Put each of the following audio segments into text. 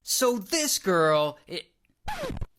So this girl,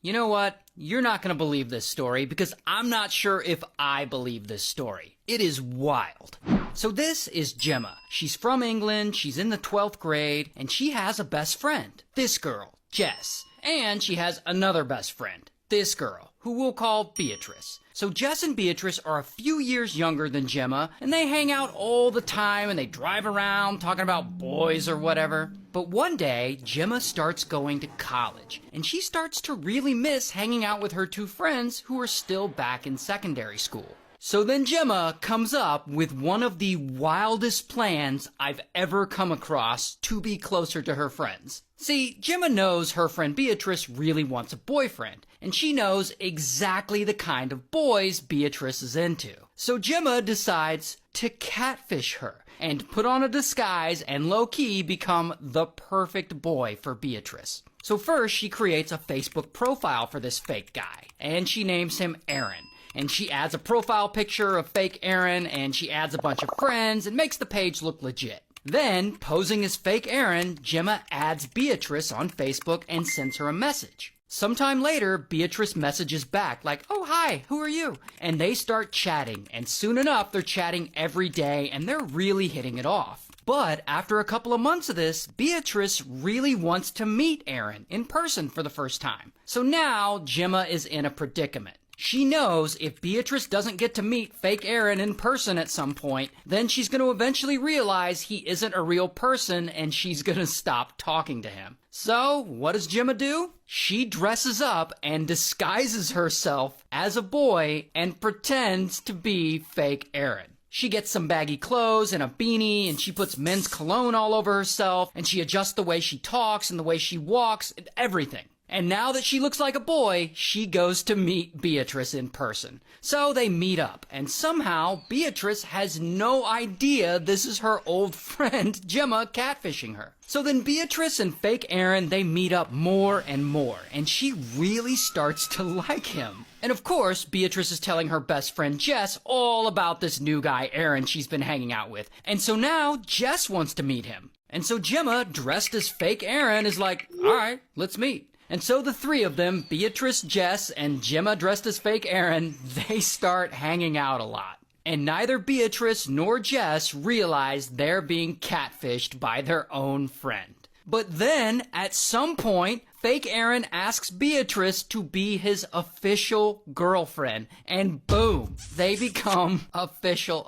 you know what? You're not going to believe this story because I'm not sure if I believe this story. It is wild. So this is Jemma. She's from England, she's in the 12th grade, and she has a best friend. This girl, Jess. And she has another best friend. This girl, who we'll call Beatrice. So Jess and Beatrice are a few years younger than Jemma, and they hang out all the time and they drive around talking about boys or whatever. But one day, Jemma starts going to college, and she starts to really miss hanging out with her two friends who are still back in secondary school. So then Jemma comes up with one of the wildest plans I've ever come across to be closer to her friends. See, Jemma knows her friend Beatrice really wants a boyfriend, and she knows exactly the kind of boys Beatrice is into. So Jemma decides to catfish her and put on a disguise and low-key become the perfect boy for Beatrice. So first, she creates a Facebook profile for this fake guy, and she names him Aaron. And she adds a profile picture of fake Aaron, and she adds a bunch of friends and makes the page look legit. Then, posing as fake Aaron, Jemma adds Beatrice on Facebook and sends her a message. Sometime later, Beatrice messages back like, "Oh, hi, who are you?" And they start chatting, and soon enough, they're chatting every day, and they're really hitting it off. But after a couple of months of this, Beatrice really wants to meet Aaron in person for the first time. So now, Jemma is in a predicament. She knows if Beatrice doesn't get to meet fake Aaron in person at some point, then she's going to eventually realize he isn't a real person and she's going to stop talking to him. So, what does Jemma do? She dresses up and disguises herself as a boy and pretends to be fake Aaron. She gets some baggy clothes and a beanie, and she puts men's cologne all over herself, and she adjusts the way she talks and the way she walks and everything. And now that she looks like a boy, she goes to meet Beatrice in person. So they meet up, and somehow Beatrice has no idea this is her old friend Jemma catfishing her. So then Beatrice and fake Aaron, they meet up more and more, and she really starts to like him. And of course, Beatrice is telling her best friend Jess all about this new guy Aaron she's been hanging out with. And so now Jess wants to meet him. And so Jemma, dressed as fake Aaron, is like, "All right, let's meet." And so the three of them, Beatrice, Jess, and Jemma dressed as fake Aaron, they start hanging out a lot. And neither Beatrice nor Jess realize they're being catfished by their own friend. But then, at some point, fake Aaron asks Beatrice to be his official girlfriend. And boom, they become official.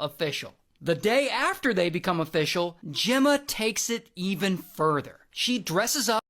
The day after they become official, Jemma takes it even further. She dresses up